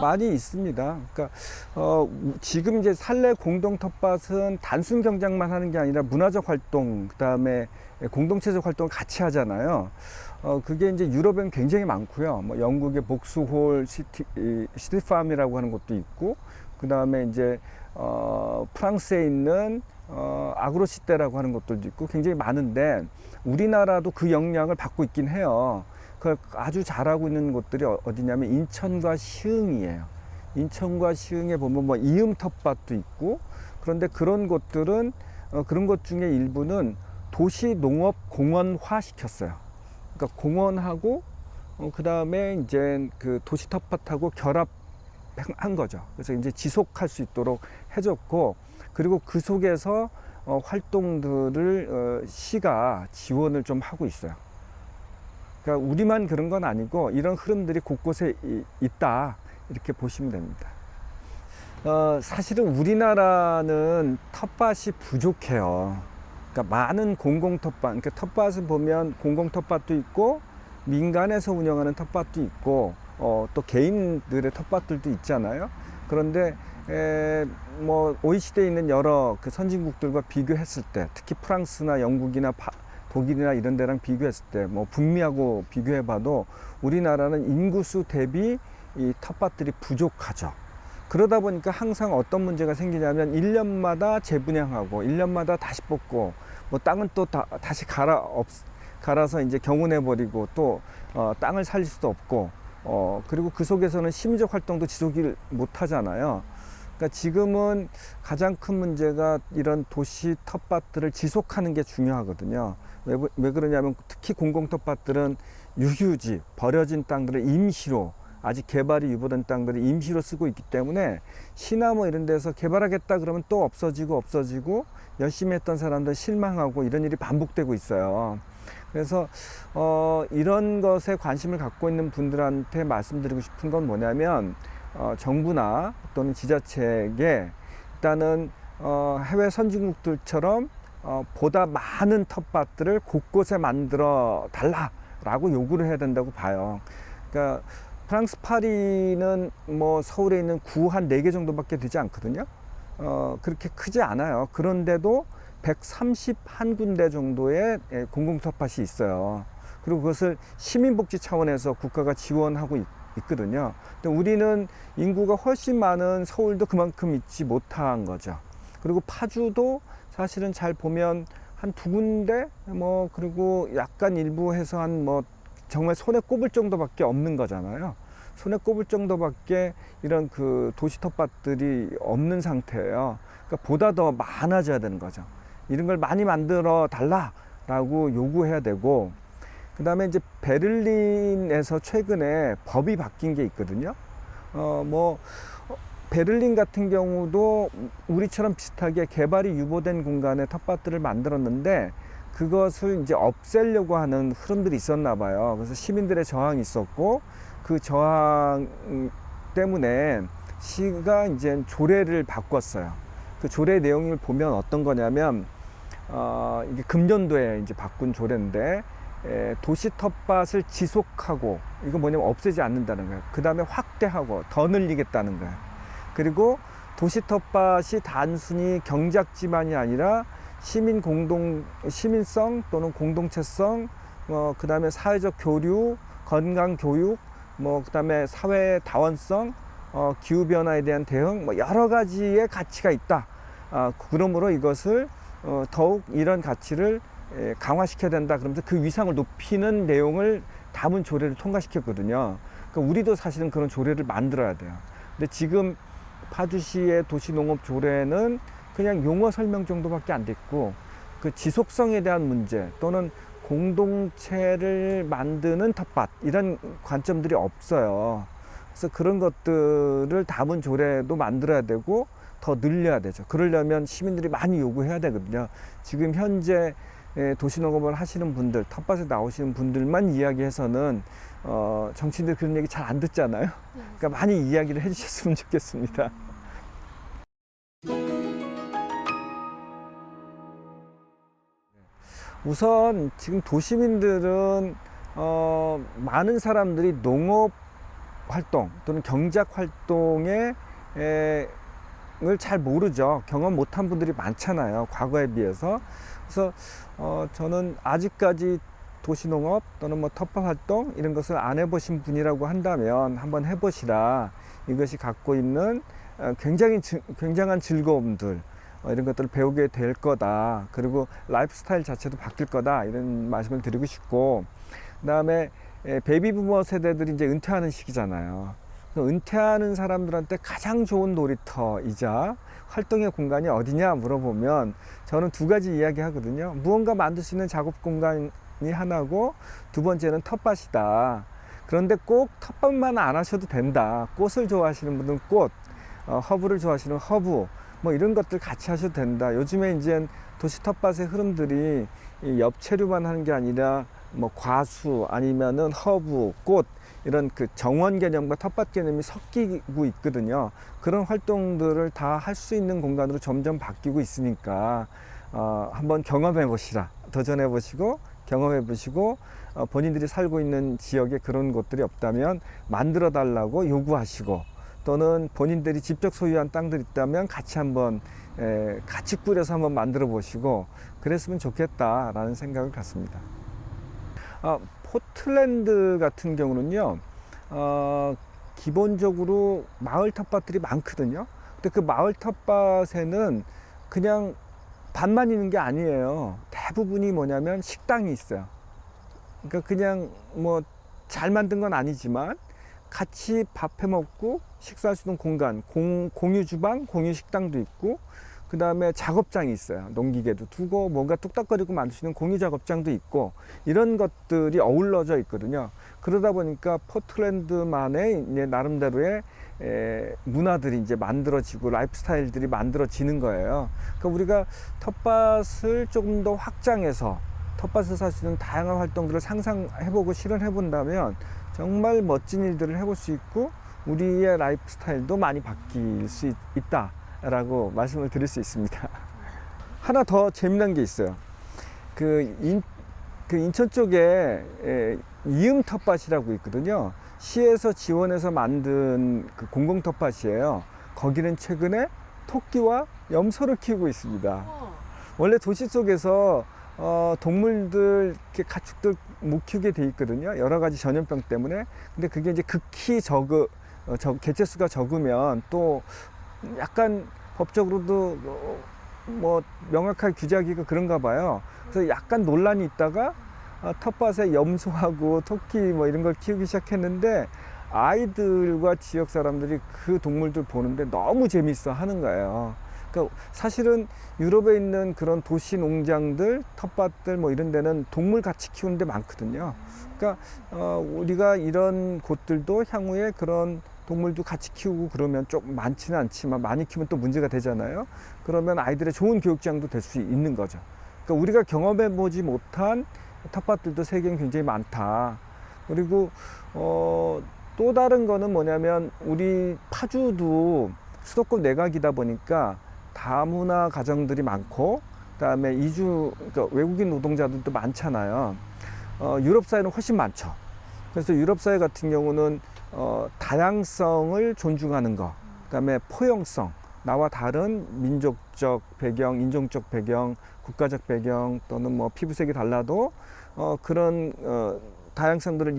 많이 있습니다. 그러니까 지금 이제 산내 공동 텃밭은 단순 경작만 하는 게 아니라 문화적 활동, 그다음에 공동체적 활동을 같이 하잖아요. 그게 이제 유럽엔 굉장히 많고요. 뭐 영국의 복스홀 시티팜이라고 하는 것도 있고, 그다음에 이제 프랑스에 있는 아그로시대라고 하는 것들도 있고 굉장히 많은데, 우리나라도 그 영향을 받고 있긴 해요. 그 아주 잘하고 있는 곳들이 어디냐면 인천과 시흥이에요. 인천과 시흥에 보면 뭐 이음 텃밭도 있고, 그런데 그런 곳들은 그런 것 중에 일부는 도시 농업 공원화 시켰어요. 그러니까 공원하고 그 다음에 이제 그 도시 텃밭하고 결합한 거죠. 그래서 이제 지속할 수 있도록 해줬고, 그리고 그 속에서 활동들을 시가 지원을 좀 하고 있어요. 그러니까 우리만 그런 건 아니고 이런 흐름들이 곳곳에 있다, 이렇게 보시면 됩니다. 사실은 우리나라는 텃밭이 부족해요. 그러니까 많은 공공 텃밭, 그러니까 텃밭을 보면 공공 텃밭도 있고 민간에서 운영하는 텃밭도 있고 또 개인들의 텃밭들도 있잖아요. 그런데 뭐 OECD에 있는 여러 그 선진국들과 비교했을 때, 특히 프랑스나 영국이나 독일이나 이런 데랑 비교했을 때, 뭐 북미하고 비교해봐도 우리나라는 인구수 대비 이 텃밭들이 부족하죠. 그러다 보니까 항상 어떤 문제가 생기냐면 1년마다 재분양하고 1년마다 다시 뽑고, 뭐 땅은 또 다시 갈아서 이제 경운해버리고, 또 땅을 살릴 수도 없고, 그리고 그 속에서는 심리적 활동도 지속을 못 하잖아요. 그러니까 지금은 가장 큰 문제가 이런 도시 텃밭들을 지속하는 게 중요하거든요. 왜 그러냐면 특히 공공 텃밭들은 유휴지, 버려진 땅들을 임시로, 아직 개발이 유보된 땅들을 임시로 쓰고 있기 때문에 시나 뭐 이런 데서 개발하겠다 그러면 또 없어지고 열심히 했던 사람들 실망하고, 이런 일이 반복되고 있어요. 그래서 이런 것에 관심을 갖고 있는 분들한테 말씀드리고 싶은 건 뭐냐면, 정부나 또는 지자체에게 일단은 해외 선진국들처럼 보다 많은 텃밭들을 곳곳에 만들어 달라라고 요구를 해야 된다고 봐요. 그러니까 프랑스 파리는 뭐 서울에 있는 구 한 4개 정도밖에 되지 않거든요. 그렇게 크지 않아요. 그런데도 131군데 정도의 공공 텃밭이 있어요. 그리고 그것을 시민복지 차원에서 국가가 지원하고 있거든요. 근데 우리는 인구가 훨씬 많은 서울도 그만큼 있지 못한 거죠. 그리고 파주도 사실은 잘 보면 한 2군데, 뭐 그리고 약간 일부 해서 한 뭐 정말 손에 꼽을 정도밖에 없는 거잖아요. 손에 꼽을 정도밖에 이런 그 도시 텃밭들이 없는 상태예요. 그러니까 보다 더 많아져야 되는 거죠. 이런 걸 많이 만들어 달라라고 요구해야 되고, 그 다음에 이제 베를린에서 최근에 법이 바뀐 게 있거든요. 베를린 같은 경우도 우리처럼 비슷하게 개발이 유보된 공간에 텃밭들을 만들었는데, 그것을 이제 없애려고 하는 흐름들이 있었나 봐요. 그래서 시민들의 저항이 있었고, 그 저항 때문에 시가 이제 조례를 바꿨어요. 그 조례 내용을 보면 어떤 거냐면, 이게 금년도에 이제 바꾼 조례인데, 도시 텃밭을 지속하고, 이거 뭐냐면 없애지 않는다는 거예요. 그 다음에 확대하고 더 늘리겠다는 거예요. 그리고 도시 텃밭이 단순히 경작지만이 아니라 시민성 또는 공동체성, 그 다음에 사회적 교류, 건강 교육, 뭐 그 다음에 사회 다원성, 기후 변화에 대한 대응, 뭐 여러 가지의 가치가 있다. 그러므로 이것을 더욱 이런 가치를 강화시켜야 된다. 그러면서 그 위상을 높이는 내용을 담은 조례를 통과시켰거든요. 그러니까 우리도 사실은 그런 조례를 만들어야 돼요. 근데 지금 파주시의 도시농업 조례는 그냥 용어 설명 정도밖에 안 됐고, 그 지속성에 대한 문제 또는 공동체를 만드는 텃밭, 이런 관점들이 없어요. 그래서 그런 것들을 담은 조례도 만들어야 되고 더 늘려야 되죠. 그러려면 시민들이 많이 요구해야 되거든요. 지금 현재 도시농업을 하시는 분들, 텃밭에 나오시는 분들만 이야기해서는 정치인들 그런 얘기 잘 안 듣잖아요. 그러니까 많이 이야기를 해주셨으면 좋겠습니다. 우선 지금 도시민들은 많은 사람들이 농업 활동 또는 경작 활동에 을 잘 모르죠. 경험 못한 분들이 많잖아요, 과거에 비해서. 그래서 저는 아직까지 도시농업 또는 뭐 텃밭 활동 이런 것을 안 해보신 분이라고 한다면 한번 해보시라. 이것이 갖고 있는 굉장한 즐거움들, 이런 것들을 배우게 될 거다. 그리고 라이프 스타일 자체도 바뀔 거다, 이런 말씀을 드리고 싶고, 그 다음에 베이비 부머 세대들이 이제 은퇴하는 시기잖아요. 은퇴하는 사람들한테 가장 좋은 놀이터이자 활동의 공간이 어디냐 물어보면 저는 두 가지 이야기 하거든요. 무언가 만들 수 있는 작업 공간이 하나고, 두 번째는 텃밭이다. 그런데 꼭 텃밭만 안 하셔도 된다. 꽃을 좋아하시는 분들은 꽃, 허브를 좋아하시는 허브, 뭐 이런 것들 같이 하셔도 된다. 요즘에 이제 도시 텃밭의 흐름들이 이 엽채류만 하는 게 아니라 뭐 과수 아니면은 허브, 꽃, 이런 그 정원 개념과 텃밭 개념이 섞이고 있거든요. 그런 활동들을 다 할 수 있는 공간으로 점점 바뀌고 있으니까 한번 경험해 보시라. 도전해 보시고 경험해 보시고, 본인들이 살고 있는 지역에 그런 곳들이 없다면 만들어 달라고 요구하시고, 또는 본인들이 직접 소유한 땅들이 있다면 같이 한번 같이 꾸려서 한번 만들어 보시고 그랬으면 좋겠다라는 생각을 갖습니다. 포틀랜드 같은 경우는요, 기본적으로 마을 텃밭들이 많거든요. 근데 그 마을 텃밭에는 그냥 밭만 있는 게 아니에요. 대부분이 뭐냐면 식당이 있어요. 그러니까 그냥 뭐 잘 만든 건 아니지만 같이 밥 해 먹고 식사할 수 있는 공간, 공유 주방, 공유 식당도 있고, 그 다음에 작업장이 있어요. 농기계도 두고 뭔가 뚝딱거리고 만들 수 있는 공유 작업장도 있고, 이런 것들이 어우러져 있거든요. 그러다 보니까 포틀랜드만의 이제 나름대로의 문화들이 이제 만들어지고 라이프 스타일들이 만들어지는 거예요. 그러니까 우리가 텃밭을 조금 더 확장해서 텃밭에서 할 수 있는 다양한 활동들을 상상해보고 실현해본다면 정말 멋진 일들을 해볼 수 있고 우리의 라이프 스타일도 많이 바뀔 수 있다라고 말씀을 드릴 수 있습니다. 하나 더 재미난 게 있어요. 그 인천 쪽에 이음 텃밭이라고 있거든요. 시에서 지원해서 만든 그 공공 텃밭이에요. 거기는 최근에 토끼와 염소를 키우고 있습니다. 원래 도시 속에서 동물들, 이렇게 가축들 못 키우게 돼 있거든요. 여러 가지 전염병 때문에. 근데 그게 이제 극히 개체수가 적으면 또 약간 법적으로도 뭐 명확하게 규제하기가 그런가 봐요. 그래서 약간 논란이 있다가 텃밭에 염소하고 토끼 뭐 이런 걸 키우기 시작했는데, 아이들과 지역 사람들이 그 동물들 보는데 너무 재밌어 하는 거예요. 그러니까 사실은 유럽에 있는 그런 도시 농장들, 텃밭들 뭐 이런 데는 동물 같이 키우는 데 많거든요. 그러니까 우리가 이런 곳들도 향후에 그런 동물도 같이 키우고 그러면 좀 많지는 않지만 많이 키우면 또 문제가 되잖아요. 그러면 아이들의 좋은 교육장도 될 수 있는 거죠. 그러니까 우리가 경험해 보지 못한 텃밭들도 세계엔 굉장히 많다. 그리고 또 다른 거는 뭐냐면, 우리 파주도 수도권 내곽이다 보니까 다문화 가정들이 많고, 그다음에 그러니까 외국인 노동자들도 많잖아요. 유럽 사회는 훨씬 많죠. 그래서 유럽 사회 같은 경우는 다양성을 존중하는 거, 그다음에 포용성, 나와 다른 민족적 배경, 인종적 배경, 국가적 배경, 또는 뭐 피부색이 달라도 그런 다양성들을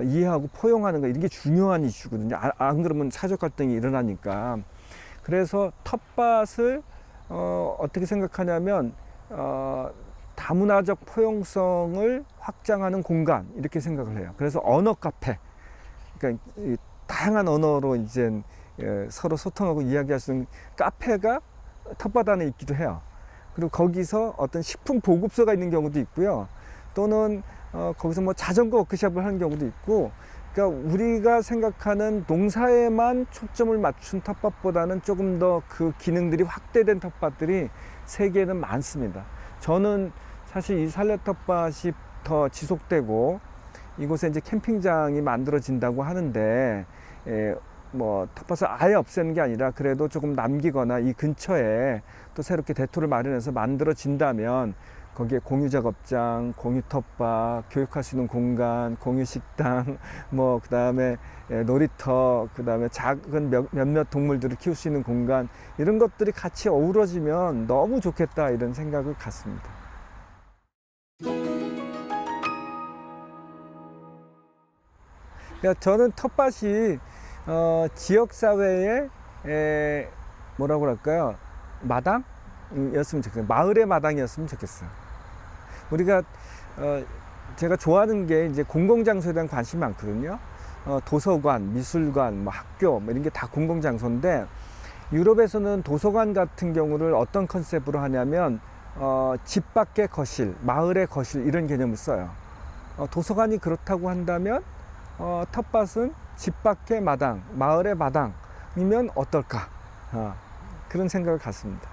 이해하고 포용하는 거, 이게 중요한 이슈거든요. 안 그러면 사회적 갈등이 일어나니까. 그래서 텃밭을 어떻게 생각하냐면 다문화적 포용성을 확장하는 공간, 이렇게 생각을 해요. 그래서 언어 카페, 그러니까 다양한 언어로 이제 서로 소통하고 이야기할 수 있는 카페가 텃밭 안에 있기도 해요. 그리고 거기서 어떤 식품 보급소가 있는 경우도 있고요. 또는 거기서 뭐 자전거 워크숍을 하는 경우도 있고. 그러니까 우리가 생각하는 농사에만 초점을 맞춘 텃밭보다는 조금 더 그 기능들이 확대된 텃밭들이 세계에는 많습니다. 저는 사실 이 산려 텃밭이 더 지속되고 이곳에 이제 캠핑장이 만들어진다고 하는데, 뭐 텃밭을 아예 없애는 게 아니라 그래도 조금 남기거나 이 근처에 또 새롭게 대토를 마련해서 만들어진다면 거기에 공유 작업장, 공유 텃밭, 교육할 수 있는 공간, 공유 식당, 뭐 그다음에 놀이터, 그다음에 작은 몇몇 동물들을 키울 수 있는 공간, 이런 것들이 같이 어우러지면 너무 좋겠다, 이런 생각을 갖습니다. 그러니까 저는 텃밭이 지역사회의 뭐라고 할까요? 마당이었으면 좋겠어요. 마을의 마당이었으면 좋겠어요. 우리가 제가 좋아하는 게 이제 공공장소에 대한 관심이 많거든요. 도서관, 미술관, 뭐 학교, 뭐 이런 게 다 공공장소인데, 유럽에서는 도서관 같은 경우를 어떤 컨셉으로 하냐면 집 밖의 거실, 마을의 거실, 이런 개념을 써요. 도서관이 그렇다고 한다면 텃밭은 집 밖의 마당, 마을의 마당이면 어떨까? 그런 생각을 갖습니다.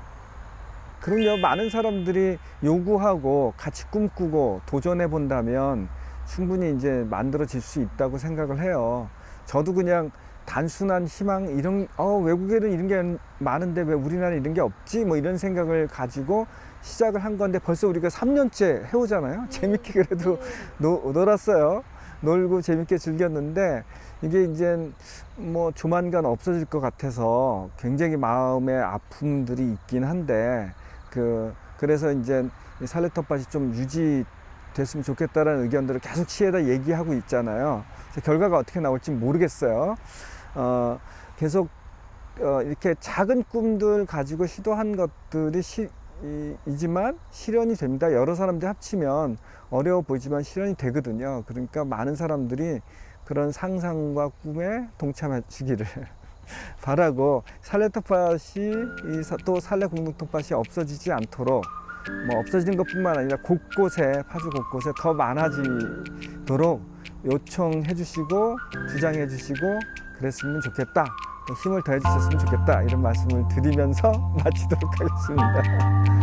그럼요, 많은 사람들이 요구하고 같이 꿈꾸고 도전해 본다면 충분히 이제 만들어질 수 있다고 생각을 해요. 저도 그냥 단순한 희망, 이런 외국에는 이런 게 많은데 왜 우리나라에 이런 게 없지? 뭐 이런 생각을 가지고 시작을 한 건데, 벌써 우리가 3년째 해오잖아요. 재밌게 그래도 놀았어요. 놀고 재밌게 즐겼는데, 이게 이제 뭐 조만간 없어질 것 같아서 굉장히 마음의 아픔들이 있긴 한데, 그래서 이제 살레 텃밭이 좀 유지됐으면 좋겠다라는 의견들을 계속 시에다 얘기하고 있잖아요. 결과가 어떻게 나올지 모르겠어요. 계속 이렇게 작은 꿈들 가지고 시도한 것들이 이지만 실현이 됩니다. 여러 사람들이 합치면 어려워 보이지만 실현이 되거든요. 그러니까 많은 사람들이 그런 상상과 꿈에 동참해 주기를 바라고, 살레 텃밭이 또 살레 공동 텃밭이 없어지지 않도록, 뭐 없어지는 것뿐만 아니라 곳곳에, 파주 곳곳에 더 많아지도록 요청해 주시고 주장해 주시고 그랬으면 좋겠다, 힘을 더해 주셨으면 좋겠다, 이런 말씀을 드리면서 마치도록 하겠습니다.